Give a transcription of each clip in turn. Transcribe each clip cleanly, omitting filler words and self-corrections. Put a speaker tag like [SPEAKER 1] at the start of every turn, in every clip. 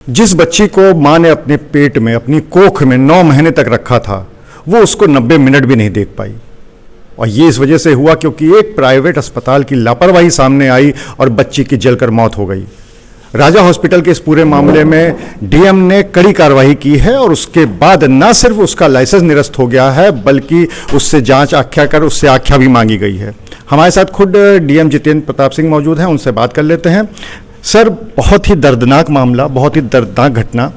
[SPEAKER 1] जिस बच्ची को माँ ने अपने पेट में, अपनी कोख में 9 महीने तक रखा था, वो उसको 90 मिनट भी नहीं देख पाई। और ये इस वजह से हुआ क्योंकि एक प्राइवेट अस्पताल की लापरवाही सामने आई और बच्ची की जलकर मौत हो गई। राजा हॉस्पिटल के इस पूरे मामले में डीएम ने कड़ी कार्रवाई की है और उसके बाद न सिर्फ उसका लाइसेंस निरस्त हो गया है, बल्कि उससे जांच आख्या कर उससे आख्या भी मांगी गई है। हमारे साथ खुद डीएम जितेंद्र प्रताप सिंह मौजूद हैं, उनसे बात कर लेते हैं। सर, बहुत ही दर्दनाक मामला, बहुत ही दर्दनाक घटना,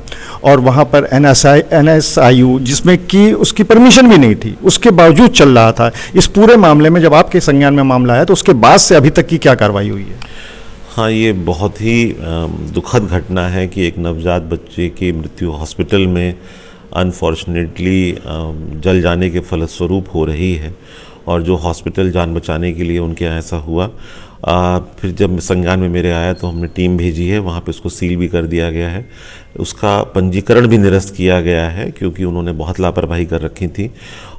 [SPEAKER 1] और वहाँ पर NSIU जिसमें कि उसकी परमिशन भी नहीं थी, उसके बावजूद चल रहा था। इस पूरे मामले में जब आपके संज्ञान में मामला आया तो उसके बाद से अभी तक की क्या कार्रवाई हुई है?
[SPEAKER 2] हाँ, ये बहुत ही दुखद घटना है कि एक नवजात बच्चे की मृत्यु हॉस्पिटल में अनफॉर्चुनेटली जल जाने के फलस्वरूप हो रही है। और जो हॉस्पिटल जान बचाने के लिए उनके यहाँ ऐसा हुआ, फिर जब संज्ञान में मेरे आया तो हमने टीम भेजी है, वहाँ पे उसको सील भी कर दिया गया है, उसका पंजीकरण भी निरस्त किया गया है क्योंकि उन्होंने बहुत लापरवाही कर रखी थी।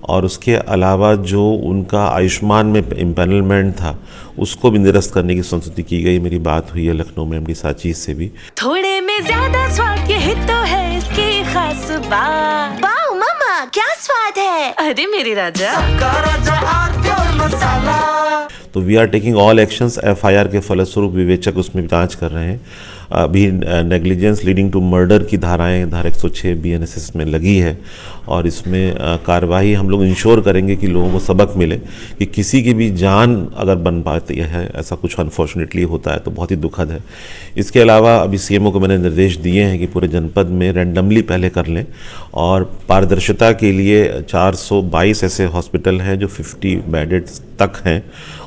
[SPEAKER 2] और उसके अलावा जो उनका आयुष्मान में इम्पैनलमेंट था उसको भी निरस्त करने की संस्तुति की गई। मेरी बात हुई है लखनऊ में MD साचीज से भी।
[SPEAKER 3] थोड़े में ज्यादा स्वाद ये तो है इसकी खास बात। वाओ मामा, क्या स्वाद है! अरे मेरे राजा,
[SPEAKER 2] तो we are taking all actions. FIR के फलस्वरूप विवेचक उसमें जांच कर रहे हैं। अभी नेग्लिजेंस लीडिंग टू मर्डर की धाराएं धारा 106 BNSS में लगी है और इसमें कार्रवाई हम लोग इंश्योर करेंगे कि लोगों को सबक मिले कि किसी की भी जान अगर बन पाती है, ऐसा कुछ अनफॉर्चुनेटली होता है तो बहुत ही दुखद है। इसके अलावा अभी CMO को मैंने निर्देश दिए हैं कि पूरे जनपद में रैंडमली पहले कर लें और पारदर्शिता के लिए 422 ऐसे हॉस्पिटल हैं जो 50 बेडेड तक हैं,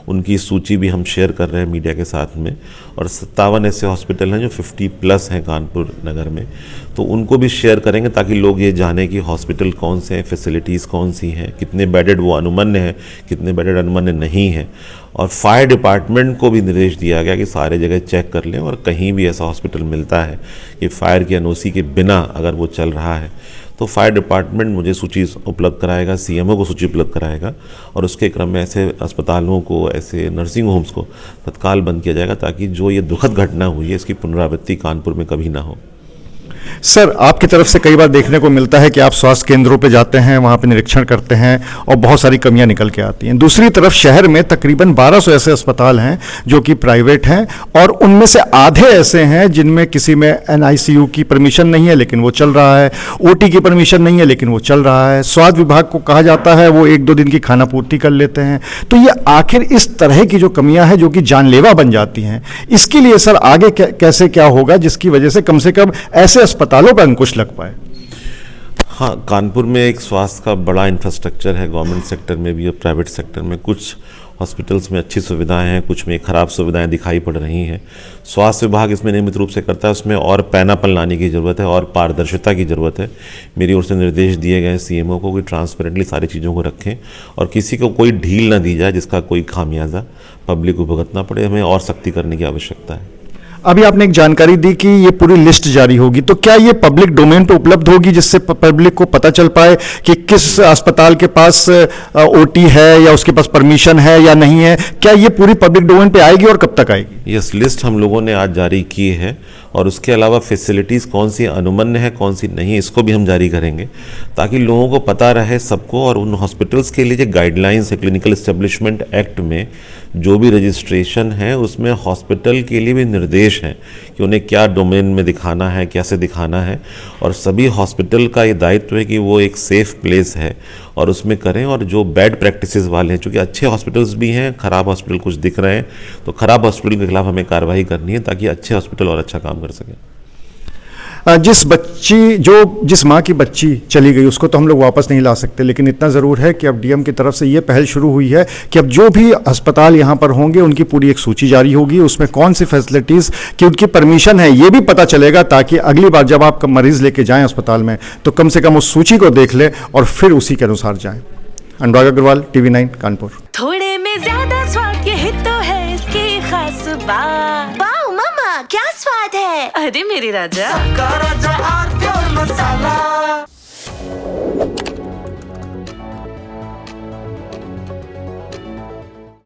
[SPEAKER 2] उनकी सूची भी हम शेयर कर रहे हैं मीडिया के साथ में। और 57 ऐसे हॉस्पिटल हैं जो 50+ हैं कानपुर नगर में, तो उनको भी शेयर करेंगे ताकि लोग ये जाने कि हॉस्पिटल कौन से हैं, फैसिलिटीज़ कौन सी हैं, कितने बेडेड वो अनुमन्य हैं, कितने बेडेड अनुमन्य नहीं हैं। और फायर डिपार्टमेंट को भी निर्देश दिया गया कि सारे जगह चेक कर लें और कहीं भी ऐसा हॉस्पिटल मिलता है कि फायर की NOC के बिना अगर वो चल रहा है तो फायर डिपार्टमेंट मुझे सूची उपलब्ध कराएगा, CMO को सूची उपलब्ध कराएगा और उसके क्रम में ऐसे अस्पतालों को, ऐसे नर्सिंग होम्स को तत्काल बंद किया जाएगा ताकि जो ये दुखद घटना हुई है इसकी पुनरावृत्ति कानपुर में कभी ना हो।
[SPEAKER 1] सर, आपकी तरफ से कई बार देखने को मिलता है कि आप स्वास्थ्य केंद्रों पे जाते हैं, वहाँ पे निरीक्षण करते हैं और बहुत सारी कमियां निकल के आती हैं। दूसरी तरफ शहर में तकरीबन 1200 ऐसे अस्पताल हैं जो कि प्राइवेट हैं और उनमें से आधे ऐसे हैं जिनमें किसी में NICU की परमिशन नहीं है लेकिन वो चल रहा है, OT की परमिशन नहीं है लेकिन वो चल रहा है, स्वास्थ्य विभाग को कहा जाता है वो 1-2 दिन की खाना पूर्ति कर लेते हैं। तो ये आखिर इस तरह की जो कमियाँ हैं जो कि जानलेवा बन जाती हैं, इसके लिए सर आगे कैसे क्या होगा जिसकी वजह से कम ऐसे अस्पतालों पर अंकुश लग पाए?
[SPEAKER 2] हाँ, कानपुर में एक स्वास्थ्य का बड़ा इंफ्रास्ट्रक्चर है, गवर्नमेंट सेक्टर में भी और प्राइवेट सेक्टर में। कुछ हॉस्पिटल्स में अच्छी सुविधाएं हैं, कुछ में खराब सुविधाएं दिखाई पड़ रही हैं। स्वास्थ्य विभाग इसमें नियमित रूप से करता है, उसमें और पैनापन लाने की ज़रूरत है और पारदर्शिता की ज़रूरत है। मेरी ओर से निर्देश दिए गए CMO को कि ट्रांसपेरेंटली सारी चीज़ों को रखें और किसी को कोई ढील ना दी जाए जिसका कोई खामियाजा पब्लिक को भुगतना पड़े। हमें और सख्ती करने की आवश्यकता है।
[SPEAKER 1] अभी आपने एक जानकारी दी कि ये पूरी लिस्ट जारी होगी, तो क्या ये पब्लिक डोमेन पे उपलब्ध होगी जिससे पब्लिक को पता चल पाए कि किस अस्पताल के पास OT है या उसके पास परमिशन है या नहीं है? क्या ये पूरी पब्लिक डोमेन पे आएगी और कब तक आएगी?
[SPEAKER 2] यस, लिस्ट हम लोगों ने आज जारी की है और उसके अलावा फैसिलिटीज़ कौन सी अनुमन्य है कौन सी नहीं, इसको भी हम जारी करेंगे ताकि लोगों को पता रहे सबको। और उन हॉस्पिटल्स के लिए जो गाइडलाइंस है क्लिनिकल एस्टेब्लिशमेंट एक्ट में जो भी रजिस्ट्रेशन है उसमें हॉस्पिटल के लिए भी निर्देश हैं कि उन्हें क्या डोमेन में दिखाना है, कैसे दिखाना है। और सभी हॉस्पिटल का ये दायित्व है कि वो एक सेफ़ प्लेस है और उसमें करें। और जो बैड प्रैक्टिसेस वाले हैं, चूँकि अच्छे हॉस्पिटल्स भी हैं, ख़राब हॉस्पिटल कुछ दिख रहे हैं, तो ख़राब हॉस्पिटल के खिलाफ हमें कार्रवाई करनी है ताकि अच्छे हॉस्पिटल और अच्छा काम कर सकें।
[SPEAKER 1] जिस माँ की बच्ची चली गई उसको तो हम लोग वापस नहीं ला सकते, लेकिन इतना ज़रूर है कि अब डीएम की तरफ से ये पहल शुरू हुई है कि अब जो भी अस्पताल यहाँ पर होंगे उनकी पूरी एक सूची जारी होगी, उसमें कौन सी फैसिलिटीज़ की उनकी परमिशन है ये भी पता चलेगा ताकि अगली बार जब आप मरीज़ लेके जाएँ अस्पताल में तो कम से कम उस सूची को देख लें और फिर उसी के अनुसार जाएँ। अनुराग अग्रवाल, TV9 कानपुर।
[SPEAKER 3] थोड़े में ज्यादा स्वाद ये तो है इसकी खास बात। वाओ मामा, क्या स्वाद है! अरे मेरे राजा,
[SPEAKER 4] मसाला।